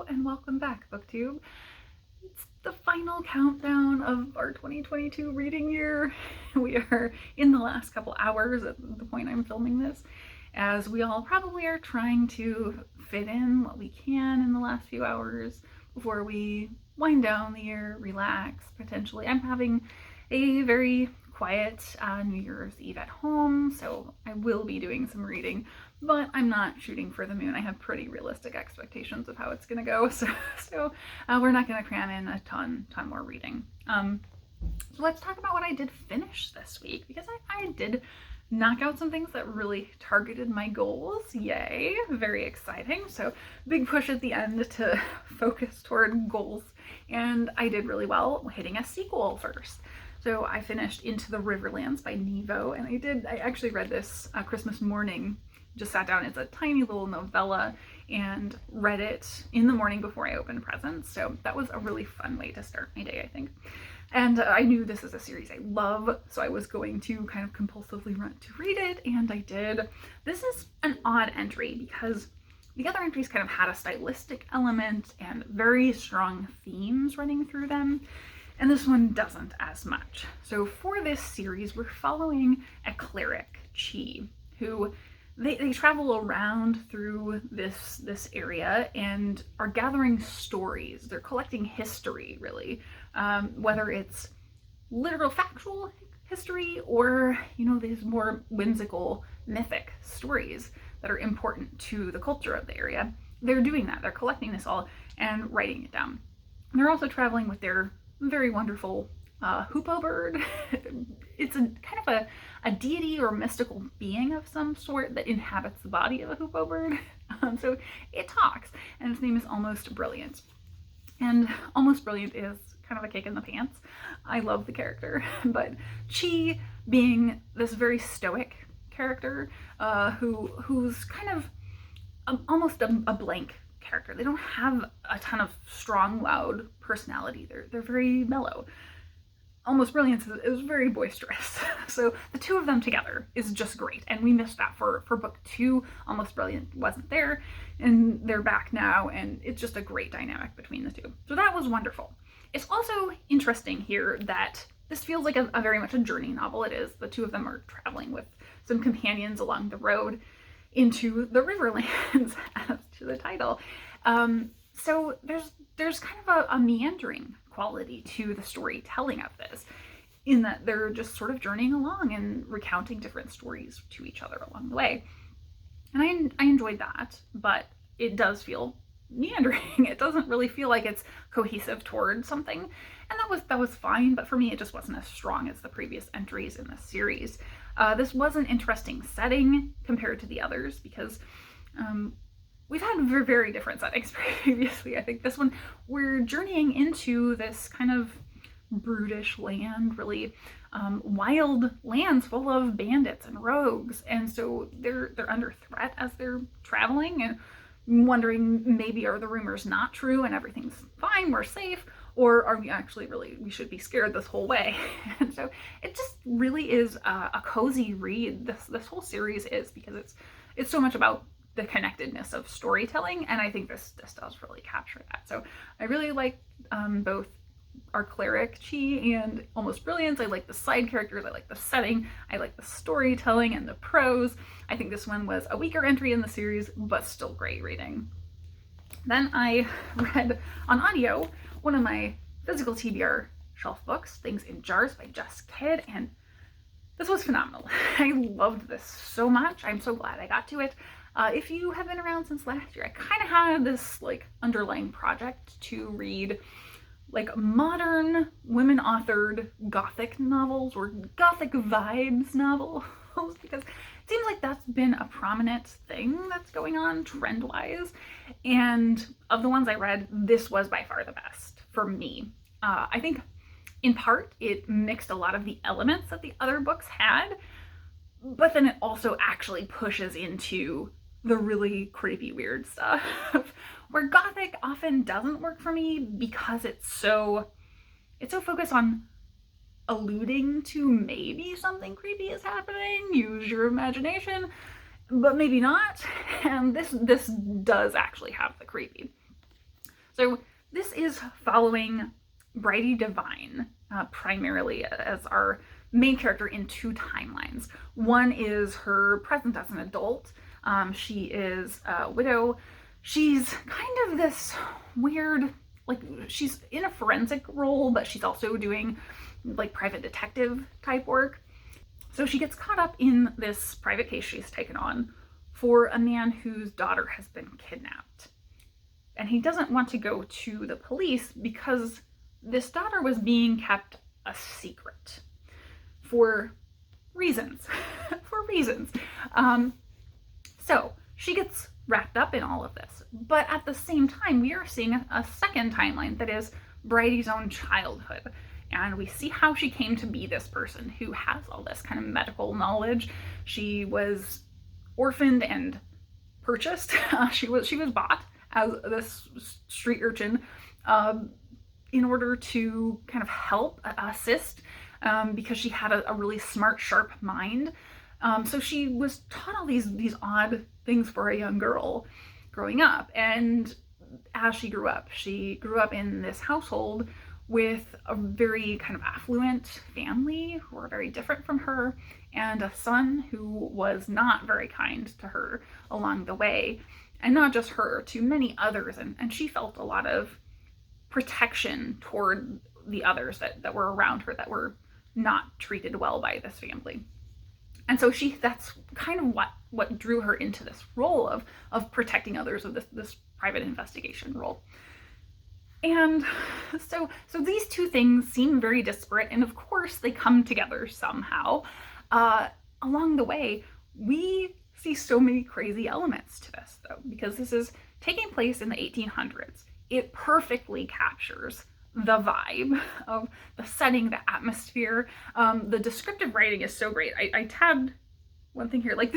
and welcome back, BookTube. It's the final countdown of our 2022 reading year. We are in the last couple hours at the point I'm filming this, as we all probably are trying to fit in what we can in the last few hours before we wind down the year, relax, potentially. I'm having a very quiet New Year's Eve at home, so I will be doing some reading, but I'm not shooting for the moon. I have pretty realistic expectations of how it's gonna go, so we're not gonna cram in a ton more reading. So let's talk about what I did finish this week, because I did knock out some things that really targeted my goals. Yay, very exciting. So big push at the end to focus toward goals, and I did really well hitting a sequel first. So I finished Into the Riverlands by Nghi, and I actually read this Christmas morning. Just sat down. It's a tiny little novella and read it in the morning before I opened presents. So that was a really fun way to start my day, I think. And I knew this is a series I love, so I was going to kind of compulsively run to read it, and I did. This is an odd entry because the other entries kind of had a stylistic element and very strong themes running through them, and this one doesn't as much. So for this series, we're following a cleric, Nghi, who they travel around through this area and are gathering stories. They're collecting history, really, whether it's literal factual history or, these more whimsical mythic stories that are important to the culture of the area. They're doing that. They're collecting this all and writing it down. And they're also traveling with their very wonderful hoopoe bird. It's a kind of a deity or mystical being of some sort that inhabits the body of a hoopoe bird. So it talks, and its name is Almost Brilliant. And Almost Brilliant is kind of a kick in the pants. I love the character, but Nghi, being this very stoic character who's kind of almost a blank character. They don't have a ton of strong, loud personality. They're very mellow. Almost Brilliant is very boisterous. So the two of them together is just great. And we missed that for book 2. Almost Brilliant wasn't there, and they're back now, and it's just a great dynamic between the two. So that was wonderful. It's also interesting here that this feels like a very much a journey novel. It is. The two of them are traveling with some companions along the road into the Riverlands, as to the title. So there's kind of a meandering quality to the storytelling of this, in that they're just sort of journeying along and recounting different stories to each other along the way. And I enjoyed that, but it does feel meandering. It doesn't really feel like it's cohesive towards something, and that was fine, but for me it just wasn't as strong as the previous entries in this series. This was an interesting setting compared to the others, because we've had very different settings previously. I think this one, we're journeying into this kind of brutish land, really wild lands full of bandits and rogues, and so they're under threat as they're traveling and wondering, maybe are the rumors not true and everything's fine, we're safe, or are we actually we should be scared this whole way? And so it just really is a cozy read. This whole series is, because it's so much about the connectedness of storytelling, and I think this does really capture that. So I really like both our cleric Nghi and Almost Brilliant. I like the side characters, I like the setting, I like the storytelling and the prose. I think this one was a weaker entry in the series, but still great reading. Then I read on audio one of my physical TBR shelf books, Things in Jars by Jess, and this was phenomenal. I loved this so much. I'm so glad I got to it. If you have been around since last year, I kind of had this underlying project to read modern women-authored gothic novels, or gothic vibes novels, because it seems like that's been a prominent thing that's going on trend-wise, and of the ones I read, this was by far the best for me. I think in part it mixed a lot of the elements that the other books had, but then it also actually pushes into the really creepy, weird stuff, where gothic often doesn't work for me because it's so focused on alluding to maybe something creepy is happening, use your imagination, but maybe not. And this does actually have the creepy. So this is following Bridie Devine primarily as our main character in two timelines. One is her present as an adult. She is a widow. She's kind of this weird, like, she's in a forensic role, but she's also doing like private detective type work. So she gets caught up in this private case she's taken on for a man whose daughter has been kidnapped. And he doesn't want to go to the police because this daughter was being kept a secret for reasons. So she gets wrapped up in all of this. But at the same time, we are seeing a second timeline that is Bridie's own childhood. And we see how she came to be this person who has all this kind of medical knowledge. She was orphaned and purchased. She was bought as this street urchin in order to kind of help, assist, because she had a really smart, sharp mind. So she was taught all these odd things for a young girl growing up. And as she grew up in this household with a very kind of affluent family who were very different from her, and a son who was not very kind to her along the way. And not just her, to many others. And she felt a lot of protection toward the others that were around her that were not treated well by this family. And so that's kind of what drew her into this role of protecting others, of this private investigation role. And so these two things seem very disparate, and of course they come together somehow. Along the way, we see so many crazy elements to this, though, because this is taking place in the 1800s. It perfectly captures the vibe of the setting, the atmosphere. The descriptive writing is so great. I tabbed one thing here. Like,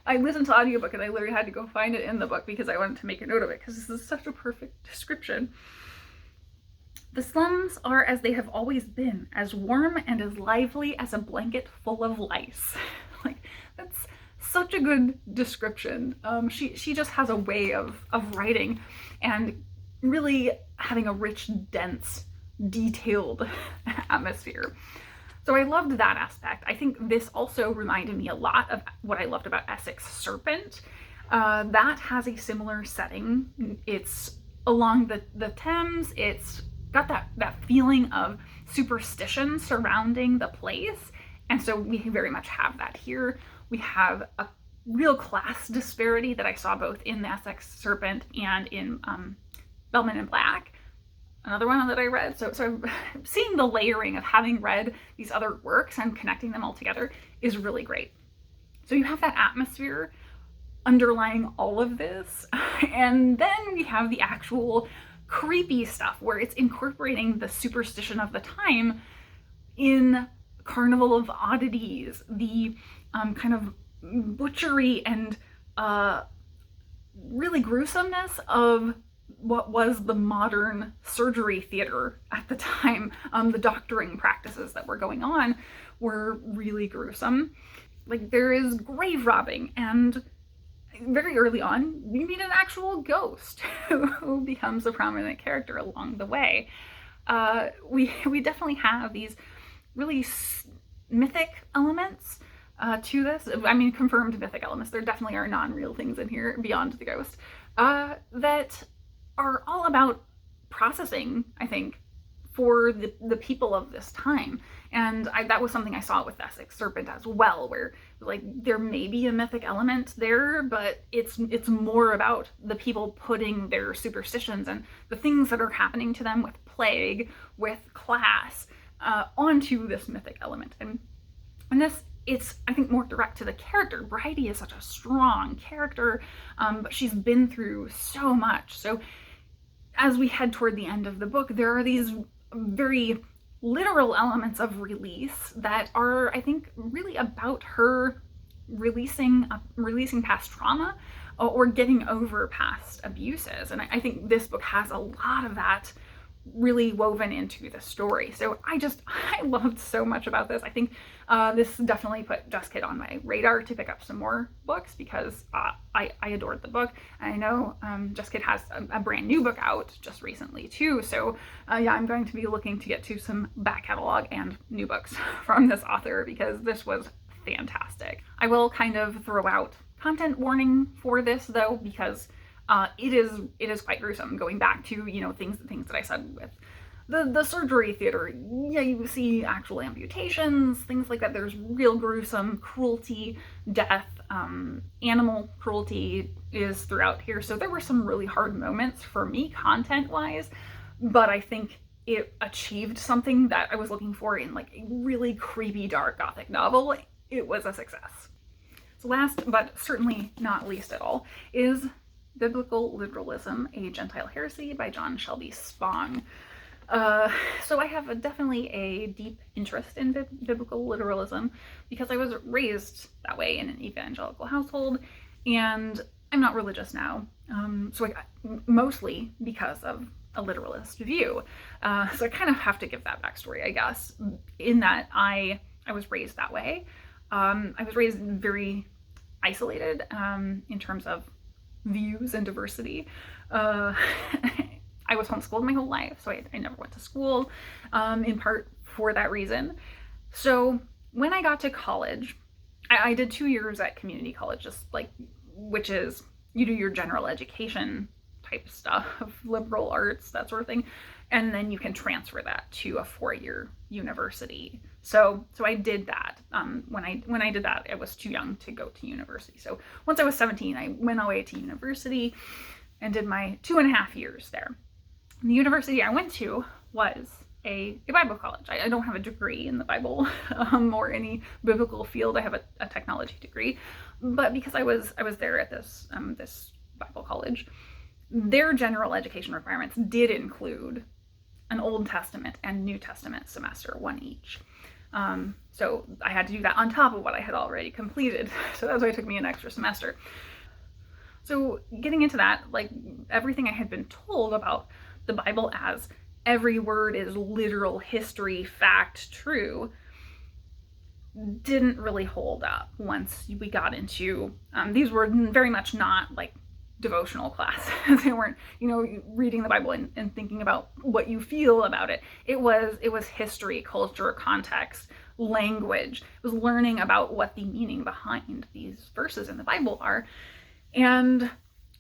I listened to the audiobook and I literally had to go find it in the book because I wanted to make a note of it, because this is such a perfect description. The slums are as they have always been, as warm and as lively as a blanket full of lice. Like, that's such a good description. She just has a way of writing and really having a rich, dense, detailed atmosphere. So I loved that aspect. I think this also reminded me a lot of what I loved about Essex Serpent. That has a similar setting. It's along the Thames. It's got that feeling of superstition surrounding the place. And so we very much have that here. We have a real class disparity that I saw both in the Essex Serpent and in Bellman in Black, another one that I read. So seeing the layering of having read these other works and connecting them all together is really great. So you have that atmosphere underlying all of this. And then we have the actual creepy stuff where it's incorporating the superstition of the time in Carnival of Oddities, the kind of butchery and really gruesomeness of what was the modern surgery theater at the time. The doctoring practices that were going on were really gruesome. Like, there is grave robbing, and very early on, we meet an actual ghost who becomes a prominent character along the way. We definitely have these really mythic elements to this. I mean, confirmed mythic elements. There definitely are non-real things in here beyond the ghost that are all about processing, I think, for the people of this time. And that was something I saw with Essex Serpent as well, where like there may be a mythic element there, but it's more about the people putting their superstitions and the things that are happening to them with plague, with class, onto this mythic element. And this, it's, I think, more direct to the character. Bridie is such a strong character, but she's been through so much. So as we head toward the end of the book, there are these very literal elements of release that are, I think, really about her releasing past trauma or getting over past abuses. And I think this book has a lot of that really woven into the story. So I loved so much about this. I think this definitely put Jess Kid on my radar to pick up some more books, because I adored the book. And I know Jess Kid has a brand new book out just recently too. So yeah, I'm going to be looking to get to some back catalog and new books from this author, because this was fantastic. I will kind of throw out content warning for this though, because it is quite gruesome, going back to, you know, things that I said with the surgery theater. Yeah, you see actual amputations, things like that. There's real gruesome cruelty, death, animal cruelty is throughout here. So there were some really hard moments for me content-wise, but I think it achieved something that I was looking for in like a really creepy, dark Gothic novel. It was a success. So last, but certainly not least at all, is Biblical Literalism, a Gentile Heresy by John Shelby Spong. So I have definitely a deep interest in biblical literalism, because I was raised that way in an evangelical household, and I'm not religious now. So mostly because of a literalist view. So I kind of have to give that backstory, I guess, in that I was raised that way. I was raised very isolated in terms of views and diversity. I was homeschooled my whole life, so I never went to school, in part for that reason. So when I got to college, I did 2 years at community college, just like, which is, you do your general education type stuff, liberal arts, that sort of thing, and then you can transfer that to a 4-year university. So I did that. When I did that, I was too young to go to university. So once I was 17, I went away to university and did my 2.5 years there. And the university I went to was a Bible college. I don't have a degree in the Bible or any biblical field. I have a technology degree, but because I was there at this this Bible college, their general education requirements did include an Old Testament and New Testament semester, one each. So I had to do that on top of what I had already completed. So that's why it took me an extra semester. So getting into that, like everything I had been told about the Bible as every word is literal history, fact, true, didn't really hold up once we got into, these were very much not like devotional classes. They weren't, you know, reading the Bible and thinking about what you feel about it. It was history, culture, context, language. It was learning about what the meaning behind these verses in the Bible are. And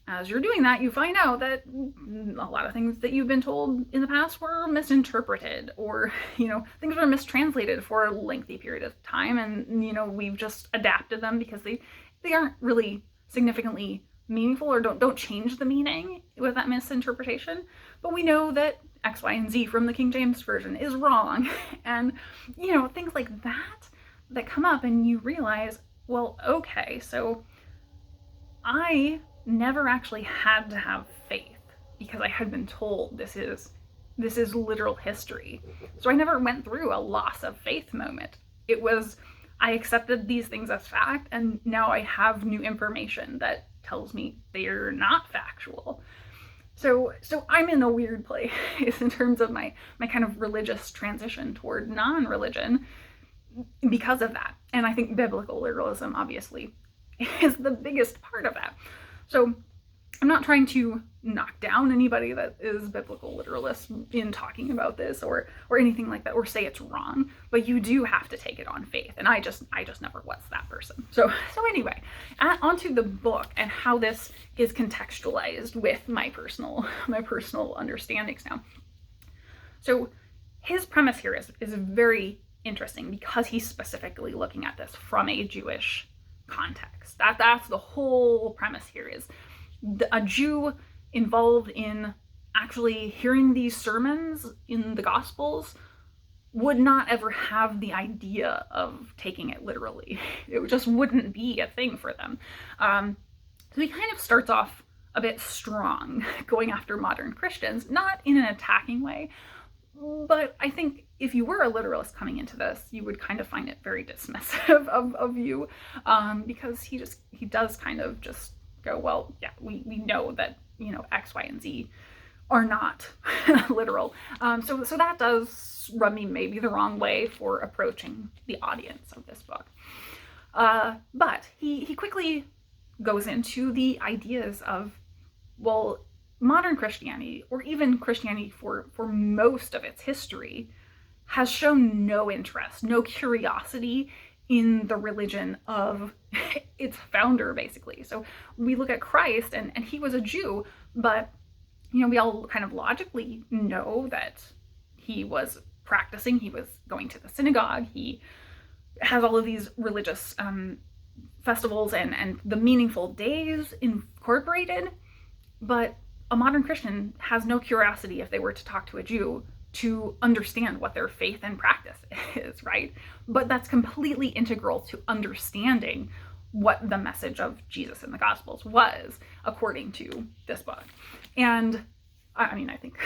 as you're doing that, you find out that a lot of things that you've been told in the past were misinterpreted, or, you know, things were mistranslated for a lengthy period of time, and, you know, we've just adapted them because they aren't really significantly meaningful, or don't change the meaning with that misinterpretation. But we know that X, Y, and Z from the King James Version is wrong. And, you know, things like that come up, and you realize, well, okay, so I never actually had to have faith because I had been told this is literal history. So I never went through a loss of faith moment. It was, I accepted these things as fact, and now I have new information that tells me they're not factual. So I'm in a weird place in terms of my kind of religious transition toward non-religion because of that. And I think biblical literalism obviously is the biggest part of that. So I'm not trying to knock down anybody that is biblical literalist in talking about this or anything like that, or say it's wrong, but you do have to take it on faith. And I just never was that person. So anyway, onto the book and how this is contextualized with my personal understandings now. So his premise here is very interesting because he's specifically looking at this from a Jewish context. That's the whole premise here, is a Jew involved in actually hearing these sermons in the Gospels would not ever have the idea of taking it literally. It just wouldn't be a thing for them. So he kind of starts off a bit strong, going after modern Christians, not in an attacking way, but I think if you were a literalist coming into this, you would kind of find it very dismissive of you, because he does kind of just go, well, yeah, we know that, you know, X, Y, and Z are not literal. So that does rub me maybe the wrong way for approaching the audience of this book. But he quickly goes into the ideas of, well, modern Christianity, or even Christianity for most of its history, has shown no interest, no curiosity in the religion of its founder, basically. So we look at Christ, and he was a Jew, but we all kind of logically know that he was practicing, he was going to the synagogue, he has all of these religious festivals and the meaningful days incorporated, but a modern Christian has no curiosity, if they were to talk to a Jew, to understand what their faith and practice is, right? But that's completely integral to understanding what the message of Jesus in the Gospels was, according to this book. And I mean, I think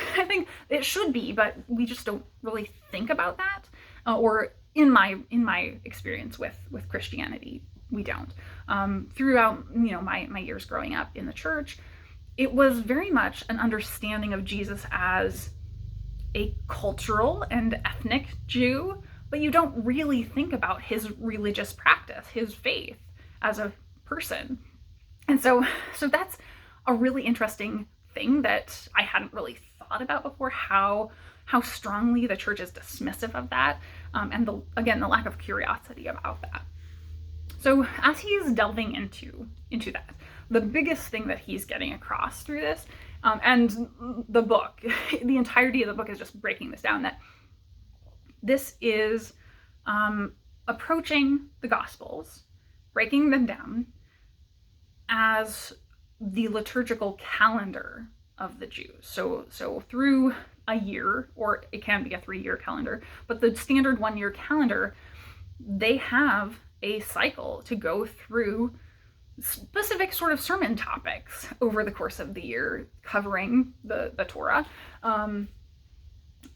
it should be, but we just don't really think about that, or in my experience with Christianity, we don't. Throughout my years growing up in the church, it was very much an understanding of Jesus as a cultural and ethnic Jew, but you don't really think about his religious practice, his faith as a person. And so that's a really interesting thing that I hadn't really thought about before, how strongly the church is dismissive of that, and the lack of curiosity about that. So as he's delving into that, the biggest thing that he's getting across through this, and the book, the entirety of the book is just breaking this down, that this is approaching the Gospels, breaking them down as the liturgical calendar of the Jews. So through a year, or it can be a 3-year calendar, but the standard 1-year calendar, they have a cycle to go through specific sort of sermon topics over the course of the year, covering the Torah. And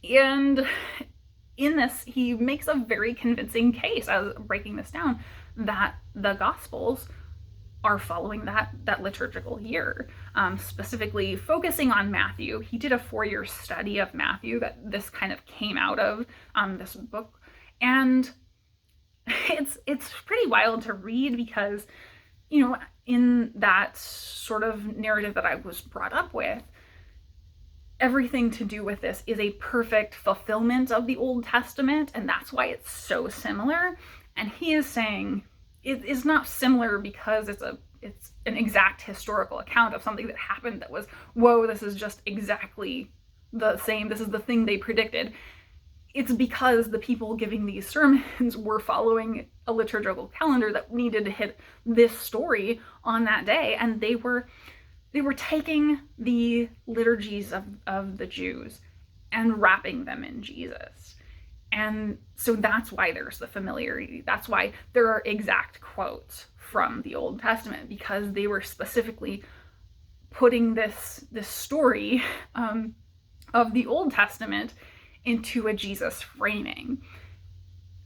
in this, he makes a very convincing case, as breaking this down, that the Gospels are following that liturgical year, specifically focusing on Matthew. He did a 4-year study of Matthew that this kind of came out of this book, and it's pretty wild to read, because in that sort of narrative that I was brought up with, everything to do with this is a perfect fulfillment of the Old Testament, and that's why it's so similar. And he is saying it is not similar because it's an exact historical account of something that happened that was, whoa, this is just exactly the same, this is the thing they predicted. It's because the people giving these sermons were following a liturgical calendar that needed to hit this story on that day, and they were taking the liturgies of the Jews and wrapping them in Jesus. And so that's why there's the familiarity. That's why there are exact quotes from the Old Testament, because they were specifically putting this story of the Old Testament into a Jesus framing.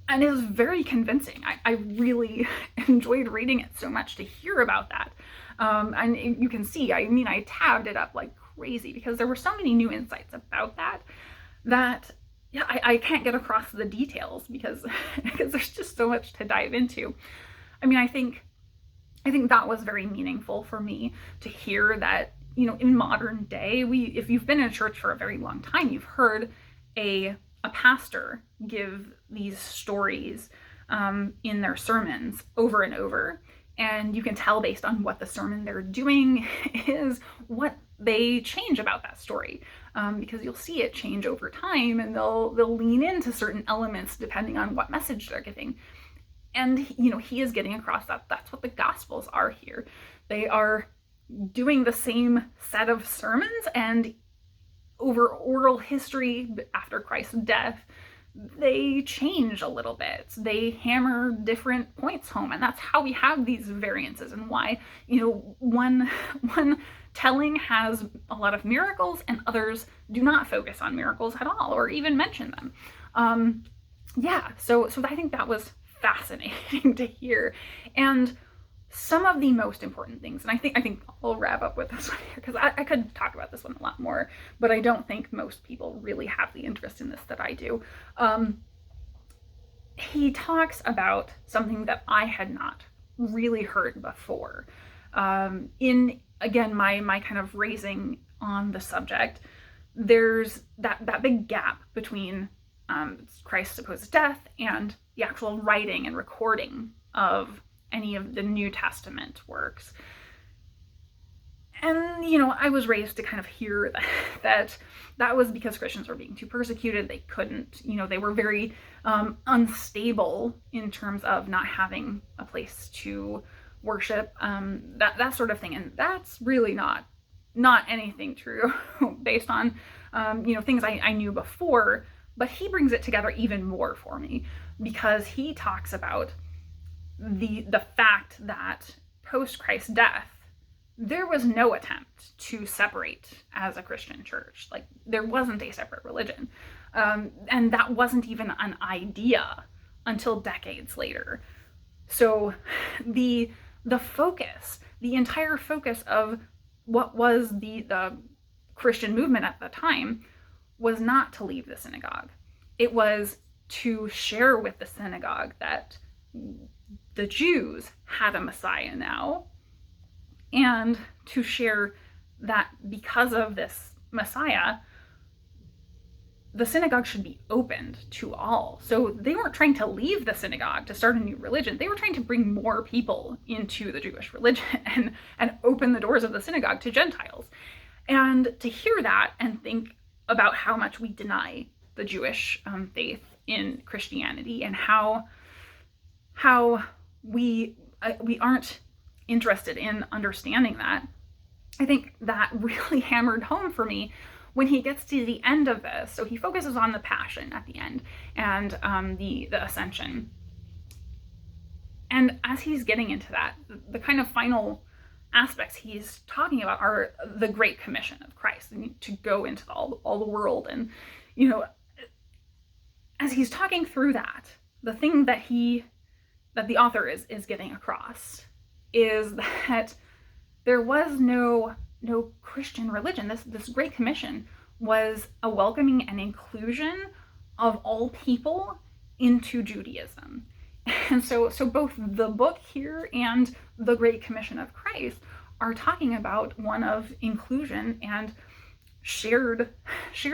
And it was very convincing. I really enjoyed reading it so much to hear about that. And you can see, I tabbed it up like crazy, because there were so many new insights about that yeah, I can't get across the details because there's just so much to dive into. I think that was very meaningful for me to hear that, in modern day, if you've been in church for a very long time, you've heard a pastor give these stories in their sermons over and over, and you can tell based on what the sermon they're doing is what they change about that story, because you'll see it change over time, and they'll lean into certain elements depending on what message they're giving. And he is getting across that that's what the Gospels are here. They are doing the same set of sermons, and over oral history after Christ's death, they change a little bit. They hammer different points home, and that's how we have these variances, and why one telling has a lot of miracles and others do not focus on miracles at all or even mention them. So I think that was fascinating to hear. And some of the most important things, and I think I'll wrap up with this one here, because I could talk about this one a lot more, but I don't think most people really have the interest in this that I do. He talks about something that I had not really heard before. In, again, my kind of raising on the subject, there's that big gap between Christ's supposed death and the actual writing and recording of any of the New Testament works. And, I was raised to kind of hear that was because Christians were being too persecuted. They couldn't, they were very unstable in terms of not having a place to worship, that sort of thing. And that's really not anything true based on, things I knew before. But he brings it together even more for me, because he talks about the fact that post-Christ's death, there was no attempt to separate as a Christian church. Like, there wasn't a separate religion. And that wasn't even an idea until decades later. So the focus, the entire focus of what was the Christian movement at the time was not to leave the synagogue. It was to share with the synagogue that the Jews had a Messiah now, and to share that because of this Messiah, the synagogue should be opened to all. So they weren't trying to leave the synagogue to start a new religion. They were trying to bring more people into the Jewish religion and open the doors of the synagogue to Gentiles. And to hear that and think about how much we deny the Jewish faith in Christianity, and how we aren't interested in understanding that, I think that really hammered home for me when he gets to the end of this. So he focuses on the passion at the end and the ascension. And as he's getting into that, the kind of final aspects he's talking about are the Great Commission of Christ, to go into all the world. And, as he's talking through that, the thing that the author is getting across is that there was no Christian religion. This Great Commission was a welcoming and inclusion of all people into Judaism. And so both the book here and the Great Commission of Christ are talking about one of inclusion and shared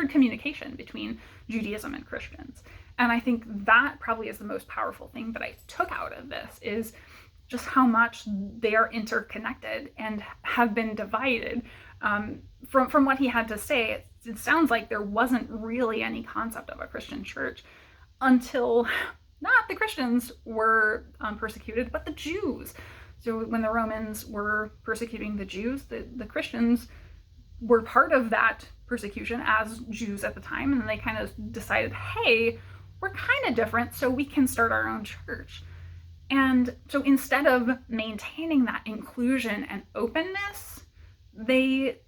communication between Judaism and Christians. And I think that probably is the most powerful thing that I took out of this, is just how much they are interconnected and have been divided. From what he had to say, it sounds like there wasn't really any concept of a Christian church until not the Christians were persecuted, but the Jews. So when the Romans were persecuting the Jews, the Christians were part of that persecution as Jews at the time, and they kind of decided, hey, we're kind of different, so we can start our own church. And so instead of maintaining that inclusion and openness, they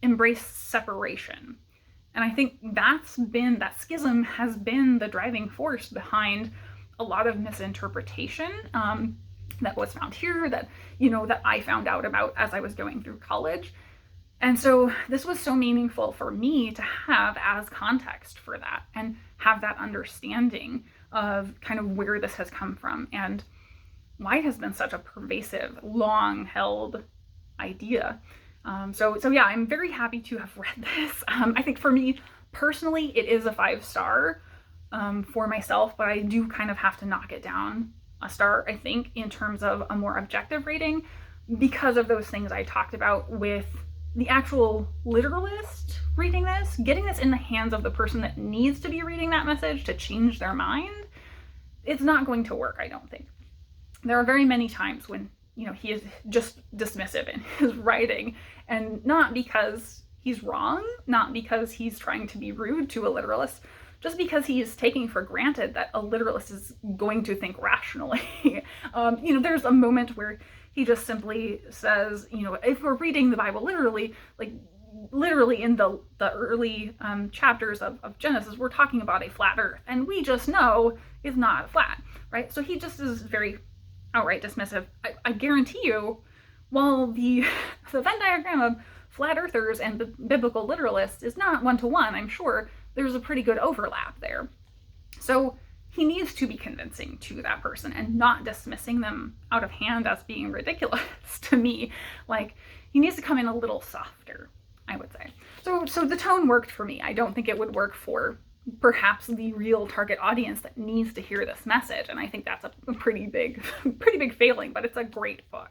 embrace separation. And I think that schism has been the driving force behind a lot of misinterpretation that was found here, that I found out about as I was going through college. And so this was so meaningful for me to have as context for that, and have that understanding of kind of where this has come from and why it has been such a pervasive, long-held idea. So yeah, I'm very happy to have read this. I think for me personally, it is a 5-star for myself, but I do kind of have to knock it down a star, I think, in terms of a more objective rating, because of those things I talked about with the actual literalist reading this, getting this in the hands of the person that needs to be reading that message to change their mind. It's not going to work, I don't think. There are very many times when, he is just dismissive in his writing, and not because he's wrong, not because he's trying to be rude to a literalist, just because he is taking for granted that a literalist is going to think rationally. There's a moment where he just simply says, if we're reading the Bible literally, like literally in the early chapters of Genesis, we're talking about a flat earth, and we just know it's not flat, right? So he just is very outright dismissive. I guarantee you, while the Venn diagram of flat earthers and biblical literalists is not one-to-one, I'm sure there's a pretty good overlap there. So he needs to be convincing to that person and not dismissing them out of hand as being ridiculous to me. Like, he needs to come in a little softer, I would say. So the tone worked for me. I don't think it would work for perhaps the real target audience that needs to hear this message. And I think that's a pretty big failing, but it's a great book.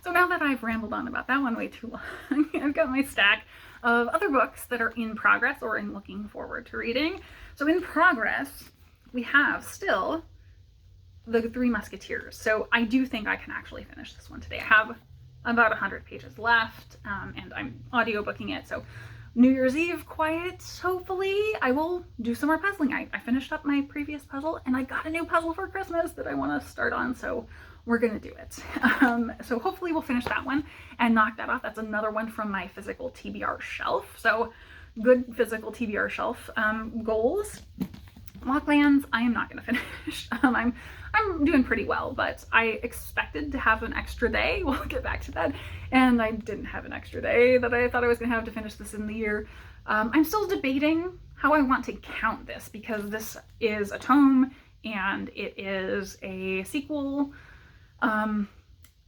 So now that I've rambled on about that one way too long, I've got my stack of other books that are in progress or in looking forward to reading. So in progress, we have still the Three Musketeers. So I do think I can actually finish this one today. I have about 100 pages left, and I'm audiobooking it. So New Year's Eve quiet, hopefully, I will do some more puzzling. I finished up my previous puzzle, and I got a new puzzle for Christmas that I want to start on, so we're gonna do it. So hopefully we'll finish that one and knock that off. That's another one from my physical TBR shelf. So good physical TBR shelf goals. Locklands, I am not gonna finish. I'm doing pretty well, but I expected to have an extra day. We'll get back to that. And I didn't have an extra day that I thought I was gonna have to finish this in the year. I'm still debating how I want to count this, because this is a tome and it is a sequel.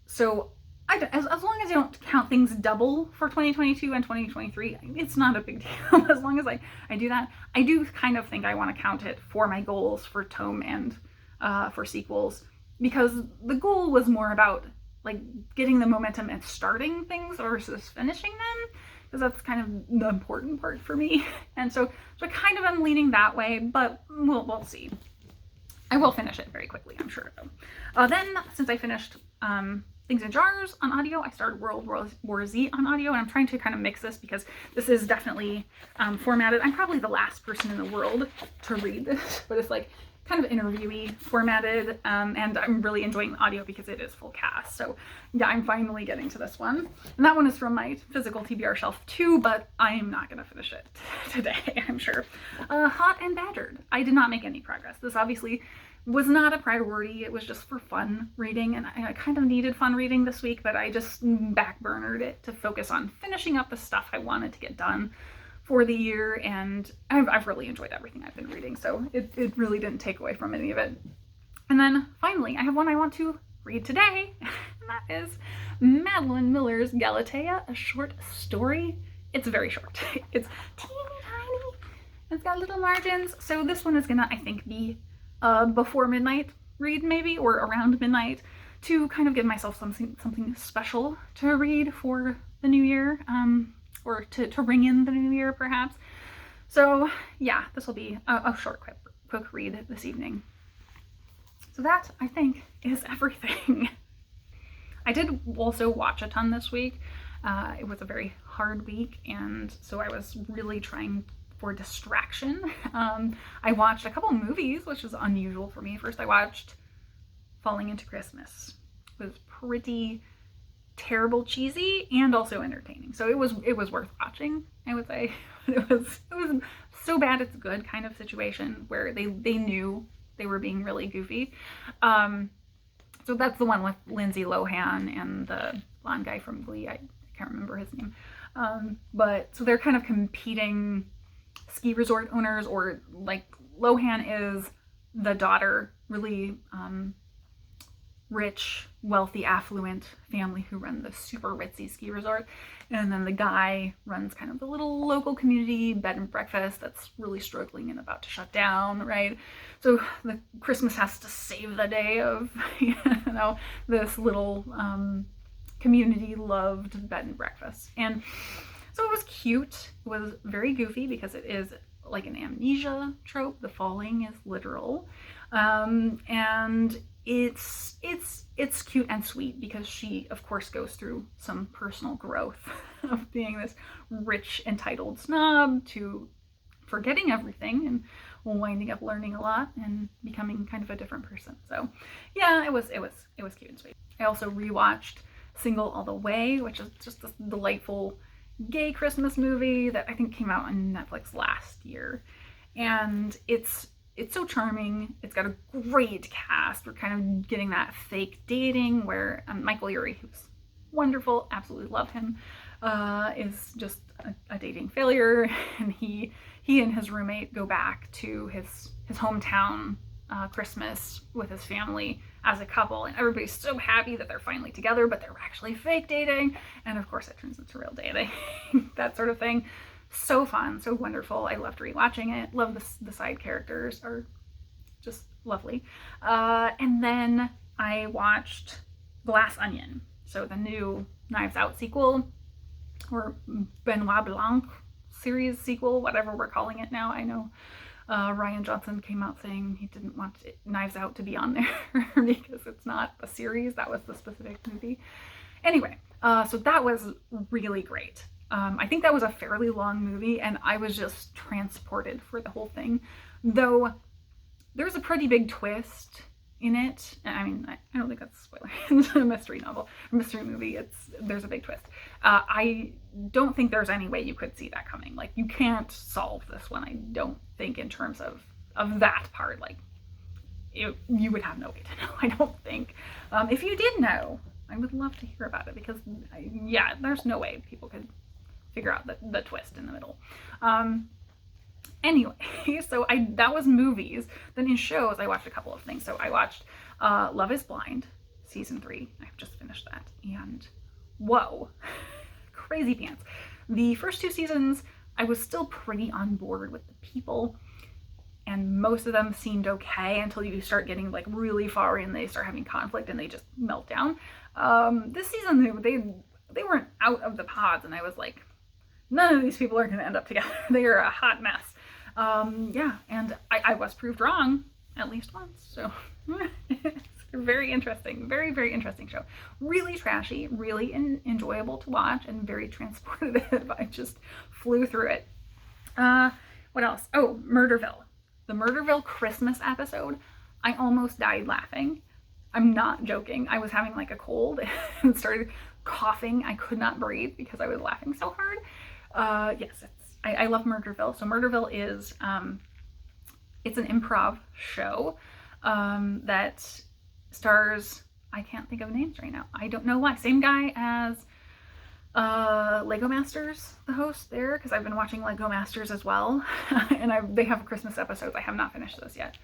So as long as I don't count things double for 2022 and 2023, it's not a big deal. As long as I do that, I do kind of think I want to count it for my goals for tome and for sequels, because the goal was more about like getting the momentum and starting things versus finishing them, because that's kind of the important part for me. And so I kind of am leaning that way, but we'll see. I will finish it very quickly, I'm sure, though. Then, since I finished Things in Jars on audio, I started World War Z on audio, and I'm trying to kind of mix this because this is definitely formatted. I'm probably the last person in the world to read this, but it's like kind of interviewee formatted, and I'm really enjoying the audio because it is full cast. So yeah, I'm finally getting to this one. And that one is from my physical TBR shelf too, but I am not going to finish it today, I'm sure. Hot and Badgered. I did not make any progress. This obviously was not a priority. It was just for fun reading, and I kind of needed fun reading this week, but I just backburnered it to focus on finishing up the stuff I wanted to get done for the year, and I've really enjoyed everything I've been reading, so it really didn't take away from any of it. And then finally, I have one I want to read today, and that is Madeline Miller's Galatea, a short story. It's very short. It's teeny tiny. It's got little margins, so this one is gonna, I think, be before midnight read, maybe, or around midnight, to kind of give myself something special to read for the new year, or to ring in the new year, perhaps. So yeah, this will be a short, quick read this evening. So that, I think, is everything. I did also watch a ton this week. It was a very hard week, and so I was really trying for distraction. I watched a couple movies, which is unusual for me. First, I watched Falling Into Christmas. It was pretty terrible, cheesy, and also entertaining. So it was worth watching, I would say. It was so bad it's good kind of situation where they knew they were being really goofy. So that's the one with Lindsay Lohan and the blonde guy from Glee. I can't remember his name. But so they're kind of competing ski resort owners, or like Lohan is the daughter, really rich, wealthy, affluent family who run the super ritzy ski resort, and then the guy runs kind of the little local community bed and breakfast that's really struggling and about to shut down, right? So the Christmas has to save the day of this little community loved bed and breakfast. And so it was cute. It was very goofy because it is like an amnesia trope. The falling is literal. And it's cute and sweet because she, of course, goes through some personal growth of being this rich, entitled snob to forgetting everything and winding up learning a lot and becoming kind of a different person. So yeah, it was cute and sweet. I also rewatched Single All the Way, which is just this delightful gay Christmas movie that I think came out on Netflix last year. And it's it's so charming. It's got a great cast. We're kind of getting that fake dating where Michael Urie, who's wonderful, absolutely love him, is just a dating failure, and he and his roommate go back to his hometown Christmas with his family as a couple, and everybody's so happy that they're finally together, but they're actually fake dating, and of course it turns into real dating. That sort of thing. So fun, so wonderful. I loved rewatching it. Love the side characters are just lovely. And then I watched Glass Onion, so the new Knives Out sequel, or Benoit Blanc series sequel, whatever we're calling it now. I know Rian Johnson came out saying he didn't want Knives Out to be on there because it's not a series. That was the specific movie. Anyway, so that was really great. I think that was a fairly long movie, and I was just transported for the whole thing. Though there's a pretty big twist in it. I mean, I don't think that's a spoiler. It's a mystery novel, a mystery movie. There's a big twist. I don't think there's any way you could see that coming. Like, you can't solve this one, I don't think, in terms of that part. Like, you would have no way to know, I don't think. If you did know, I would love to hear about it, because yeah, there's no way people could figure out the twist in the middle. Anyway, so that was movies. Then in shows, I watched a couple of things. So I watched Love is Blind, season 3. I've just finished that. And whoa, crazy pants. The first 2 seasons, I was still pretty on board with the people, and most of them seemed okay until you start getting like really far in. They start having conflict and they just melt down. This season, they weren't out of the pods, and I was like, none of these people are going to end up together. They are a hot mess. Yeah, and I was proved wrong at least once, so it's very interesting, very, very interesting show. Really trashy, really enjoyable to watch, and very transportative. I just flew through it. What else? Oh, Murderville. The Murderville Christmas episode. I almost died laughing. I'm not joking. I was having like a cold and started coughing. I could not breathe because I was laughing so hard. Yes, I love Murderville. So Murderville is, it's an improv show that stars, I can't think of names right now. I don't know why. Same guy as Lego Masters, the host there, because I've been watching Lego Masters as well. And they have Christmas episodes. I have not finished those yet.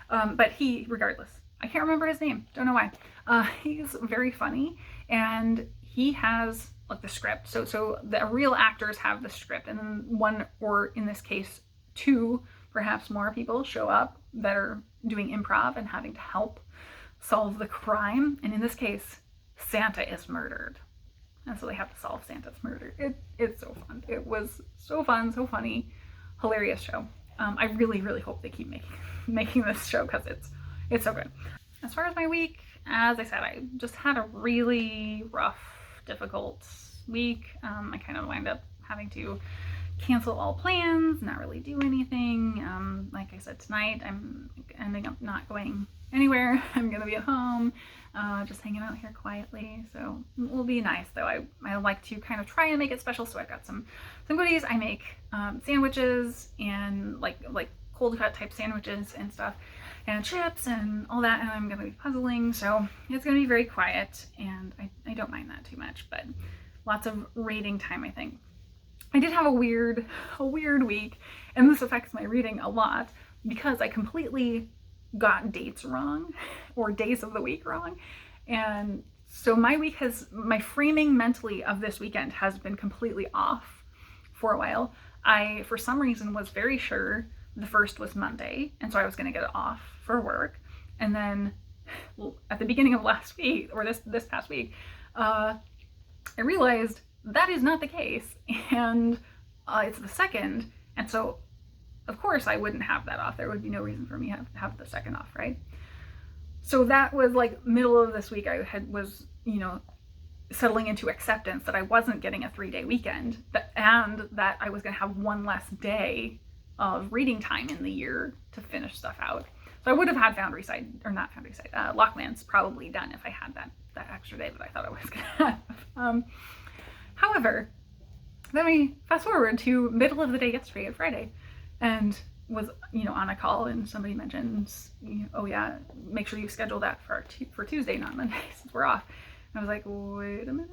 But regardless, I can't remember his name. Don't know why. He's very funny, and he has like the script. So the real actors have the script, and then one, or in this case, 2, perhaps more people show up that are doing improv and having to help solve the crime. And in this case, Santa is murdered. And so they have to solve Santa's murder. It's so fun. It was so fun, so funny, hilarious show. I really, really hope they keep making this show, because it's so good. As far as my week, as I said, I just had a really rough, difficult week. I kind of wind up having to cancel all plans, not really do anything. Like I said, tonight I'm ending up not going anywhere. I'm gonna be at home, just hanging out here quietly. So it will be nice, though. I like to kind of try and make it special. So I've got some goodies. I make sandwiches, and like cold cut type sandwiches and stuff, and chips and all that, and I'm gonna be puzzling, so it's gonna be very quiet, and I don't mind that too much, but lots of reading time, I think. I did have a weird week, and this affects my reading a lot, because I completely got dates wrong, or days of the week wrong, and so my framing mentally of this weekend has been completely off for a while. I, for some reason, was very sure the first was Monday, and so I was going to get it off for work. And then at the beginning of last week, or this past week, I realized that is not the case, and it's the 2nd, and so of course I wouldn't have that off. There would be no reason for me to have the 2nd off, right? So that was like middle of this week. I was settling into acceptance that I wasn't getting a 3-day weekend, and that I was going to have one less day of reading time in the year to finish stuff out. So I would have had Locklands probably done if I had that extra day that I thought I was going to have. However, then we fast forward to middle of the day yesterday, Friday, and was, you know, on a call and somebody mentions, you know, oh yeah, make sure you schedule that for Tuesday, not Monday, since we're off. And I was like, wait a minute,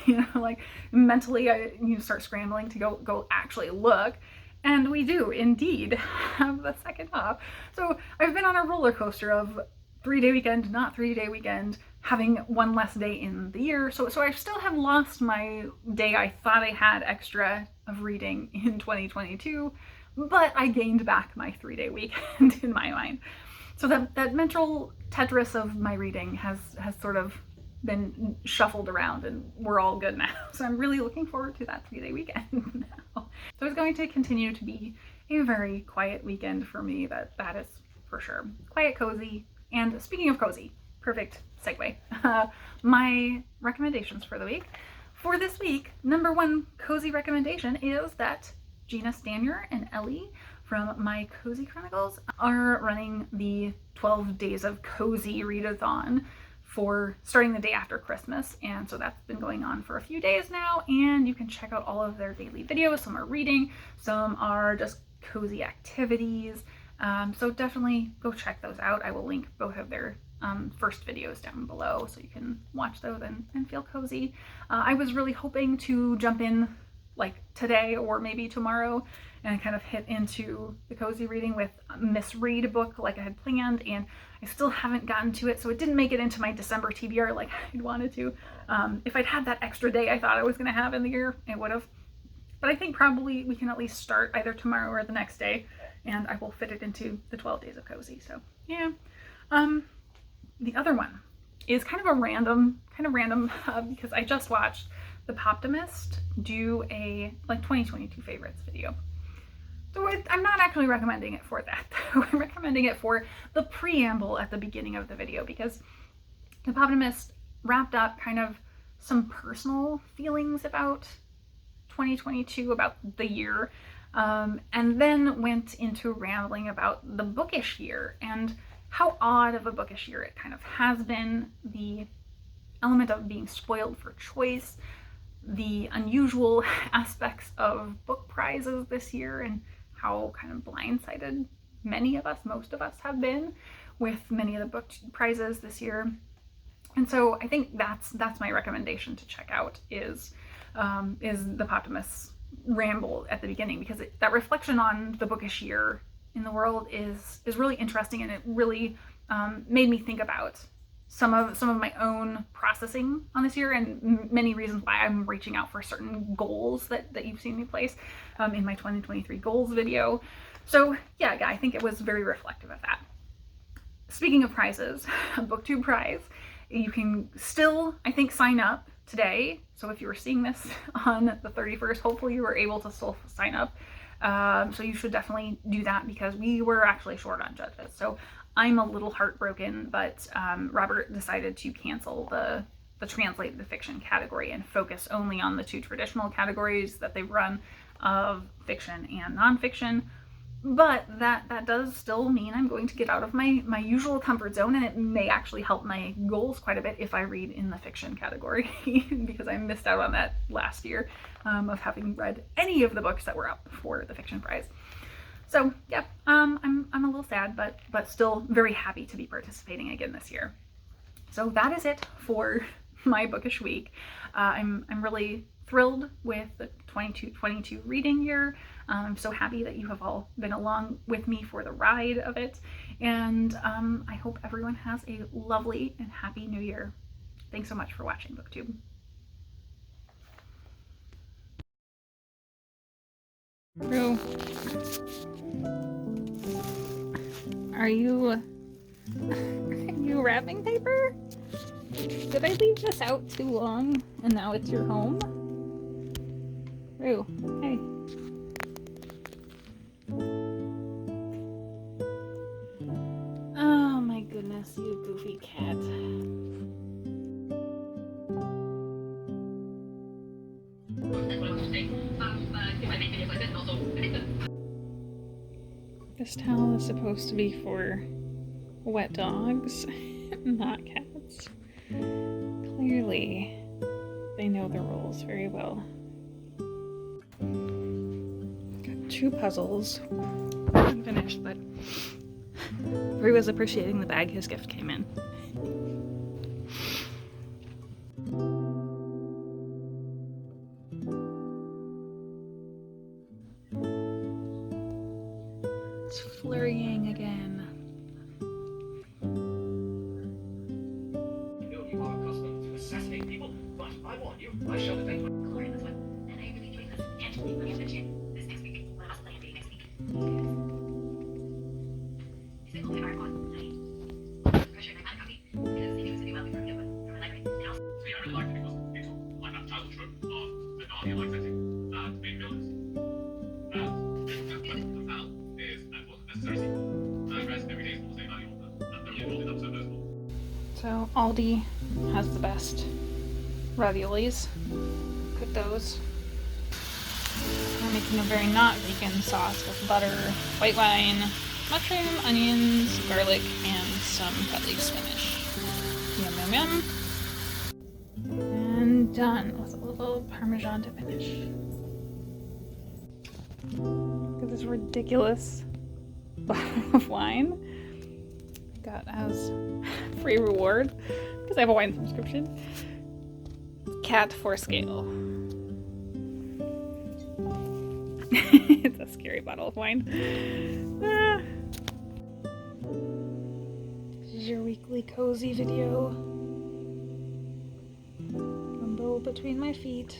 you know, like mentally I start scrambling to go actually look. And we do indeed have the second off. So I've been on a roller coaster of 3-day weekend, not 3-day weekend, having one less day in the year. So I still have lost my day I thought I had extra of reading in 2022, but I gained back my 3-day weekend in my mind. So that mental Tetris of my reading has sort of been shuffled around, and we're all good now. So I'm really looking forward to that 3-day weekend now. So it's going to continue to be a very quiet weekend for me, that is for sure. Quiet, cozy, and speaking of cozy, perfect segue. My recommendations for the week. For this week, number one cozy recommendation is that Gina Stanier and Ellie from My Cozy Chronicles are running the 12 Days of Cozy readathon for starting the day after Christmas. And so that's been going on for a few days now, and you can check out all of their daily videos. Some are reading, some are just cozy activities. So definitely go check those out. I will link both of their first videos down below so you can watch those and feel cozy. I was really hoping to jump in like today or maybe tomorrow and kind of hit into the cozy reading with Miss Read book like I had planned, and I still haven't gotten to it, so it didn't make it into my December TBR like I'd wanted to. If I'd had that extra day I thought I was going to have in the year, it would have. But I think probably we can at least start either tomorrow or the next day, and I will fit it into the 12 Days of Cozy. So yeah. The other one is kind of random because I just watched the Poptimist do a like 2022 favorites video. So I'm not actually recommending it for that. I'm recommending it for the preamble at the beginning of the video, because the Poptimist wrapped up kind of some personal feelings about 2022, about the year, and then went into rambling about the bookish year and how odd of a bookish year it kind of has been, the element of being spoiled for choice, the unusual aspects of book prizes this year, and how kind of blindsided most of us have been with many of the book prizes this year. And so I think that's my recommendation to check out is the Poptimist's ramble at the beginning, because that reflection on the bookish year in the world is really interesting, and it really made me think about some of my own processing on this year, and many reasons why I'm reaching out for certain goals that you've seen me place in my 2023 goals video. So yeah, I think it was very reflective of that. Speaking of prizes, BookTube prize, you can still, I think, sign up today. So if you were seeing this on the 31st, hopefully you were able to still sign up. So you should definitely do that, because we were actually short on judges. So I'm a little heartbroken, but Robert decided to cancel the translated fiction category and focus only on the 2 traditional categories that they run of fiction and nonfiction. But that does still mean I'm going to get out of my usual comfort zone, and it may actually help my goals quite a bit if I read in the fiction category, because I missed out on that last year of having read any of the books that were up for the fiction prize. So yeah, I'm a little sad, but still very happy to be participating again this year. So that is it for my bookish week. I'm really thrilled with the 2022 reading year. I'm so happy that you have all been along with me for the ride of it, and I hope everyone has a lovely and happy new year. Thanks so much for watching BookTube. Rue, are you wrapping paper? Did I leave this out too long and now it's your home? Rue, hey. Oh my goodness, you goofy cat. This towel is supposed to be for wet dogs, not cats. Clearly, they know the rules very well. Got 2 puzzles. unfinished, but Rue was appreciating the bag his gift came in. It's flurrying again. You are accustomed to assassinate people, but I warn you, I shall defend my glory in this one. And I really enjoyed this. And let me mention this next week. One of us playing next week. Is it only our one? Pressure my copy. Because they do well before from the library. And also, see, I really liked it because it took like that title trope of the Narnia-like setting and being villains. And the foul is that wasn't necessary. And the rest every day is all the same value. I'm thoroughly enrolled in episode those. So Aldi has the best raviolis. Cook those. I'm making a very not vegan sauce with butter, white wine, mushroom, onions, garlic, and some cut leaf spinach. Yum yum yum. And done with a little Parmesan to finish. Look at this ridiculous bottle of wine I got as free reward because I have a wine subscription. Cat for scale. It's a scary bottle of wine. Ah. This is your weekly cozy video. Bumble between my feet,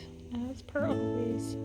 as per always.